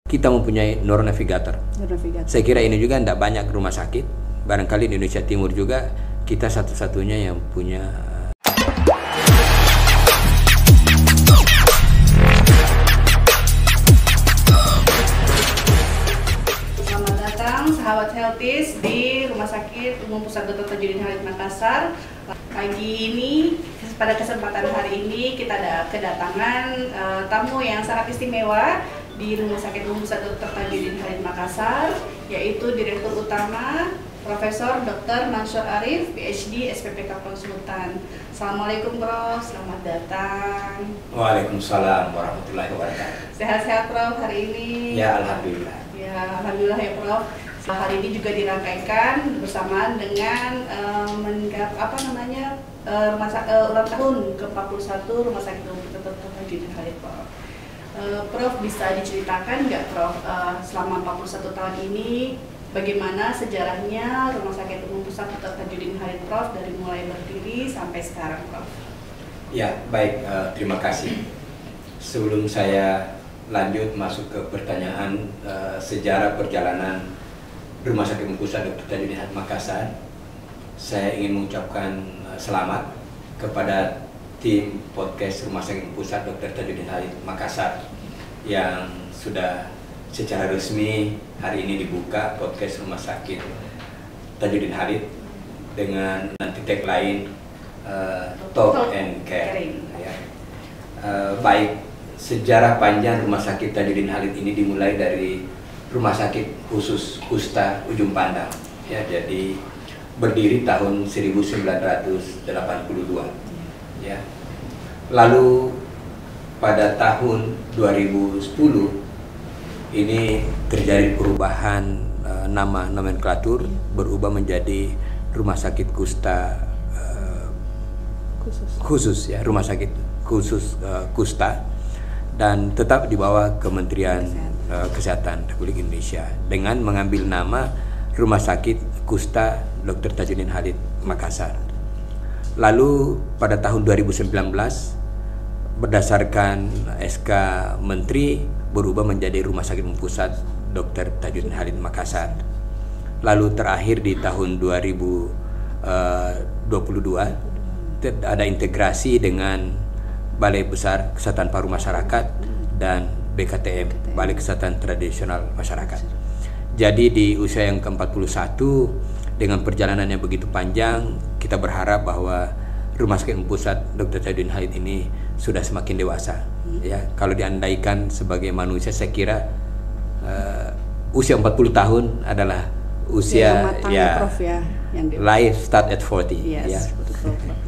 Kita mempunyai neuronavigator. Saya kira ini juga tidak banyak rumah sakit. Barangkali di Indonesia Timur juga kita satu-satunya yang punya. Selamat datang sahabat Healthies di Rumah Sakit Umum Pusat Dr. Tajudin Halid Makassar. Pagi ini, pada kesempatan hari ini kita ada kedatangan tamu yang sangat istimewa di Rumah Sakit Umum Pusat Dr. Tajudin Halid Makassar, yaitu Direktur Utama Profesor Dr. Mansur Arif, PhD, SPPK Konsultan. Assalamualaikum Prof, selamat datang. Waalaikumsalam warahmatullahi wabarakatuh. Sehat-sehat Prof hari ini? Ya, alhamdulillah. Ya, alhamdulillah ya Prof. Hari ini juga dirangkaikan bersamaan dengan ulang tahun ke-41 Rumah Sakit Umum Dr. Tajudin Halid, Prof. Prof, bisa diceritakan nggak Prof, selama 41 tahun ini bagaimana sejarahnya Rumah Sakit Umum Pusat Dr. Tajudin Halid, Prof, dari mulai berdiri sampai sekarang, Prof? Ya, baik, terima kasih. Sebelum saya lanjut masuk ke pertanyaan sejarah perjalanan Rumah Sakit Umum Pusat Dr. Tajudin Halid Makassar, saya ingin mengucapkan selamat kepada tim podcast Rumah Sakit Umum Pusat Dr. Tajudin Halid Makassar yang sudah secara resmi hari ini dibuka podcast Rumah Sakit Tajudin Halid dengan nanti tagline Talk and Care. Ya. Baik, sejarah panjang Rumah Sakit Tajudin Halid ini dimulai dari Rumah Sakit Khusus Kusta Ujung Pandang. Ya, jadi berdiri tahun 1982. Ya. Lalu pada tahun 2010 ini terjadi perubahan nama nomenklatur, berubah menjadi Rumah Sakit Kusta khusus ya, Rumah Sakit Khusus Kusta, dan tetap di bawah Kementerian Kesehatan Republik Indonesia dengan mengambil nama Rumah Sakit Kusta Dr. Tajudin Halid Makassar. Lalu pada tahun 2019 berdasarkan SK Menteri berubah menjadi Rumah Sakit Umum Pusat Dr. Tajudin Halid Makassar. Lalu terakhir di tahun 2022 ada integrasi dengan Balai Besar Kesehatan Paru Masyarakat dan BKTM, Balai Kesehatan Tradisional Masyarakat. Jadi di usia yang ke-41 dengan perjalanan yang begitu panjang, kita berharap bahwa Rumah Sakit Umum Pusat Dr. Tajudin Halid ini sudah semakin dewasa. Ya, kalau diandaikan sebagai manusia, saya kira usia 40 tahun adalah usia ya, Prof, ya yang life start at 40. Yes, ya. Betul, Prof.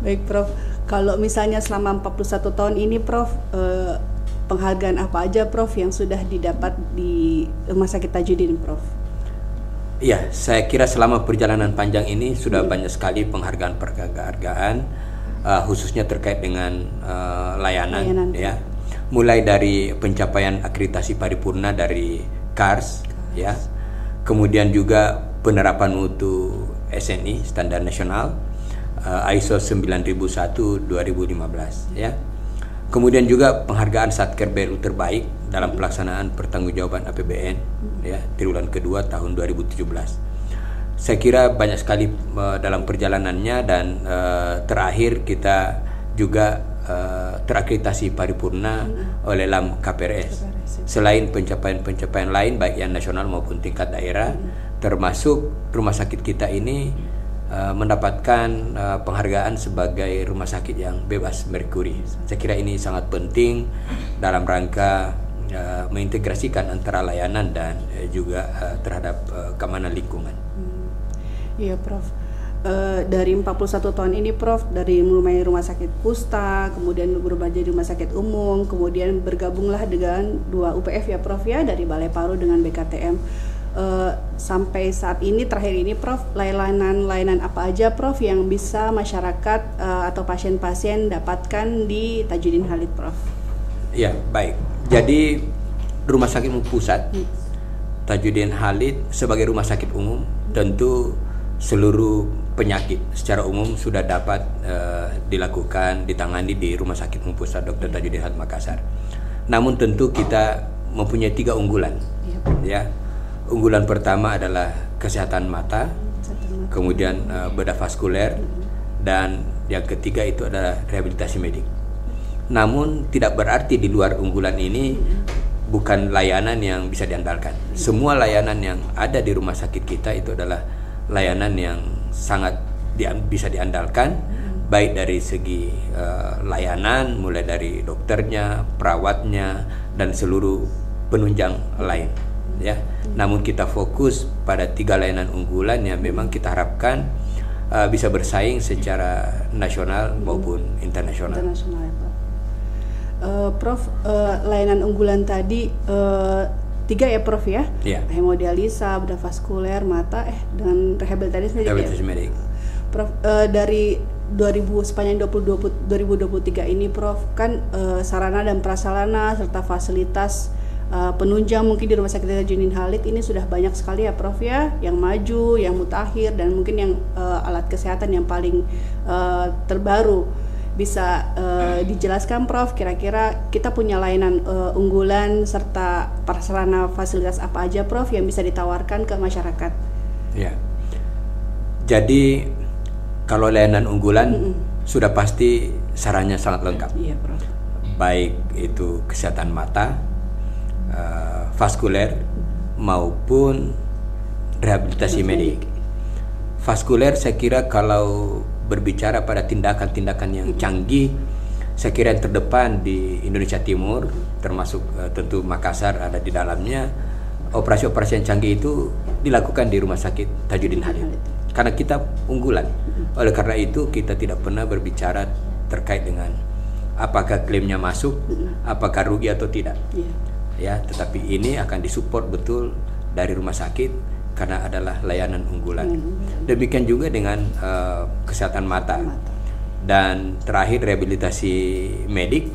Baik Prof, kalau misalnya selama 41 tahun ini Prof, penghargaan apa aja Prof yang sudah didapat di Rumah Sakit Tajudin, Prof? Iya, saya kira selama perjalanan panjang ini sudah banyak sekali penghargaan khususnya terkait dengan layanan ya. Mulai dari pencapaian akreditasi paripurna dari CARS ya. Kemudian juga penerapan mutu SNI standar nasional ISO 9001/2015 ya. Kemudian juga penghargaan Satker BLU terbaik dalam pelaksanaan pertanggungjawaban APBN ya, triwulan kedua tahun 2017. Saya kira banyak sekali dalam perjalanannya, dan terakhir kita juga terakreditasi paripurna oleh LAM KPRS. Selain pencapaian-pencapaian lain baik yang nasional maupun tingkat daerah, termasuk rumah sakit kita ini mendapatkan penghargaan sebagai rumah sakit yang bebas merkuri. Saya kira ini sangat penting dalam rangka mengintegrasikan antara layanan dan juga terhadap keamanan lingkungan. Iya Prof, dari 41 tahun ini Prof, dari mulai rumah sakit Kusta, kemudian berubah jadi rumah sakit umum, kemudian bergabunglah dengan 2 UPF ya Prof ya, dari Balai Paru dengan BKTM. Sampai saat ini, terakhir ini Prof, layanan apa aja Prof yang bisa masyarakat atau pasien-pasien dapatkan di Tajudin Halid, Prof? Ya, baik. Jadi Rumah Sakit Umum Pusat Tajudin Halid sebagai rumah sakit umum, tentu seluruh penyakit secara umum sudah dapat ditangani di Rumah Sakit Umum Pusat Dr. Tajudin Halid Makassar. Namun tentu kita mempunyai 3 unggulan. Ya, unggulan pertama adalah kesehatan mata, kemudian bedah vaskuler, dan yang ketiga itu adalah rehabilitasi medik. Namun tidak berarti di luar unggulan ini bukan layanan yang bisa diandalkan. Semua layanan yang ada di rumah sakit kita itu adalah layanan yang sangat bisa diandalkan, baik dari segi layanan, mulai dari dokternya, perawatnya, dan seluruh penunjang lain. Ya, namun kita fokus pada 3 layanan unggulan yang memang kita harapkan bisa bersaing secara nasional maupun internasional. Ya, Prof, layanan unggulan tadi 3 ya Prof ya? Ya. Hemodialisa, bedah vaskuler, mata, dan rehabilitasi medik. Prof, dari sepanjang 2023 ini Prof, kan sarana dan prasarana serta fasilitas penunjang mungkin di Rumah Sakit Tajudin Halid ini sudah banyak sekali ya Prof ya, yang maju, yang mutakhir, dan mungkin yang alat kesehatan yang paling terbaru. Bisa dijelaskan Prof, kira-kira kita punya layanan unggulan serta prasarana fasilitas apa aja Prof yang bisa ditawarkan ke masyarakat? Ya, jadi kalau layanan unggulan sudah pasti sarannya sangat lengkap. Iya Prof. Baik itu kesehatan mata, vaskuler maupun rehabilitasi medik. Vaskuler saya kira kalau berbicara pada tindakan-tindakan yang canggih, saya kira yang terdepan di Indonesia Timur, termasuk tentu Makassar ada di dalamnya. Operasi-operasi yang canggih itu dilakukan di Rumah Sakit Tajudin Halid karena kita unggulan. Oleh karena itu kita tidak pernah berbicara terkait dengan apakah klaimnya masuk, apakah rugi atau tidak. Ya, tetapi ini akan disupport betul dari rumah sakit karena adalah layanan unggulan. Demikian juga dengan kesehatan mata. Dan terakhir rehabilitasi medik.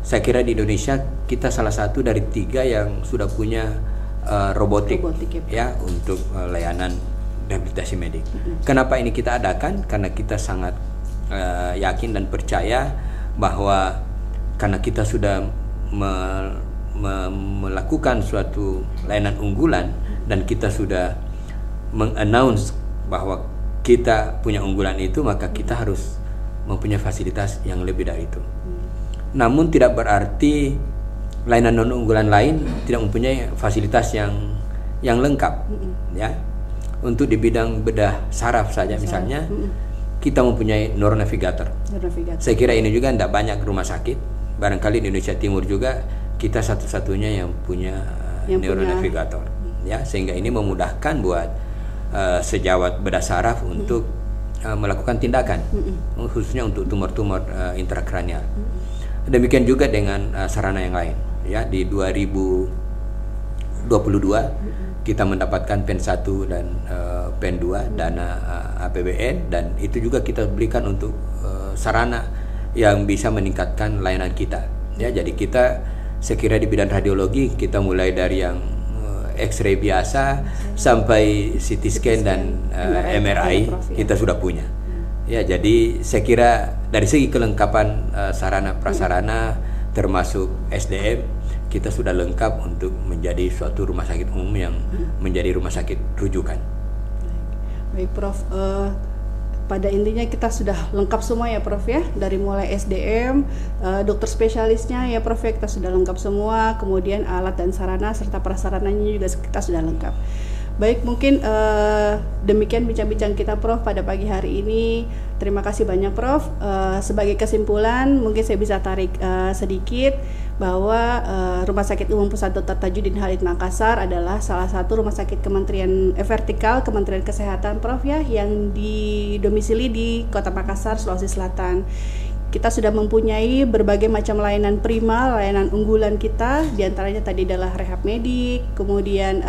Saya kira di Indonesia kita salah satu dari 3 yang sudah punya robotik ya untuk layanan rehabilitasi medik. Kenapa ini kita adakan? Karena kita sangat yakin dan percaya bahwa karena kita sudah melakukan suatu layanan unggulan dan kita sudah meng-announce bahwa kita punya unggulan itu, maka kita harus mempunyai fasilitas yang lebih dari itu. Namun tidak berarti layanan non unggulan lain tidak mempunyai fasilitas yang lengkap. Ya, untuk di bidang bedah saraf saja misalnya, kita mempunyai neuronavigator. Saya kira ini juga tidak banyak rumah sakit. Barangkali di Indonesia Timur juga kita satu-satunya yang punya neuronavigator. Ya, sehingga ini memudahkan buat sejawat bedah saraf untuk melakukan tindakan, khususnya untuk tumor-tumor intrakranial. Demikian juga dengan sarana yang lain. Ya, di 2022 kita mendapatkan PEN 1 dan PEN 2 dana APBN, dan itu juga kita berikan untuk sarana yang bisa meningkatkan layanan kita. Ya, jadi kita sekira di bidang radiologi kita mulai dari yang X-ray biasa sampai CT scan dan MRI kita sudah punya. Ya, jadi saya kira dari segi kelengkapan sarana prasarana termasuk SDM kita sudah lengkap untuk menjadi suatu rumah sakit umum yang menjadi rumah sakit rujukan. Baik Prof, pada intinya kita sudah lengkap semua ya Prof ya, dari mulai SDM, dokter spesialisnya ya Prof ya, kita sudah lengkap semua, kemudian alat dan sarana serta prasarananya juga kita sudah lengkap. Baik, mungkin demikian bincang-bincang kita Prof pada pagi hari ini. Terima kasih banyak Prof. Sebagai kesimpulan mungkin saya bisa tarik sedikit bahwa Rumah Sakit Umum Pusat Dr. Tajudin Halid Makassar adalah salah satu rumah sakit Kementerian vertikal Kementerian Kesehatan Prof ya, yang didomisili di Kota Makassar, Sulawesi Selatan. Kita sudah mempunyai berbagai macam layanan prima, layanan unggulan kita, diantaranya tadi adalah rehab medik, kemudian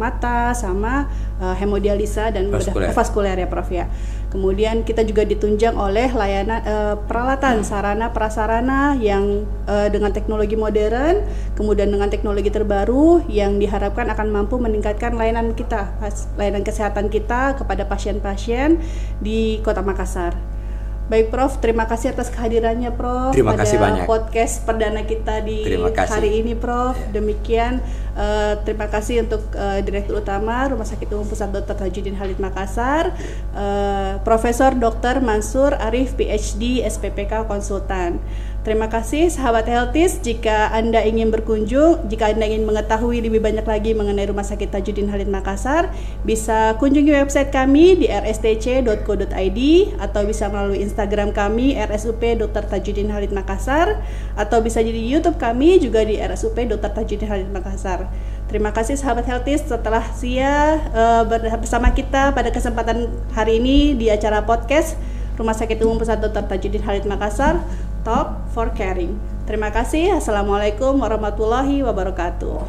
mata sama hemodialisa dan vaskuler ya Prof ya. Kemudian kita juga ditunjang oleh layanan peralatan sarana prasarana yang dengan teknologi modern, kemudian dengan teknologi terbaru yang diharapkan akan mampu meningkatkan layanan kita, layanan kesehatan kita kepada pasien-pasien di Kota Makassar. Baik Prof, terima kasih atas kehadirannya Prof. Terima kasih pada banyak. podcast perdana kita di hari ini Prof. Demikian terima kasih untuk Direktur Utama Rumah Sakit Umum Pusat Dr. Tajuddin Khalid Makassar, Profesor Dr. Mansur Arif PhD SPPK Konsultan. Terima kasih sahabat Healthies, jika Anda ingin berkunjung, jika Anda ingin mengetahui lebih banyak lagi mengenai Rumah Sakit Tajuddin Khalid Makassar, bisa kunjungi website kami di rstc.co.id atau bisa melalui Instagram kami RSUP Dr. Tajuddin Khalid Makassar, atau bisa di YouTube kami juga di RSUP Dr. Tajuddin Khalid Makassar. Terima kasih sahabat Healthies setelah bersama kita pada kesempatan hari ini di acara podcast Rumah Sakit Umum Pusat Dr. Tajuddin Khalid Makassar, Talk for Caring. Terima kasih. Assalamualaikum warahmatullahi wabarakatuh.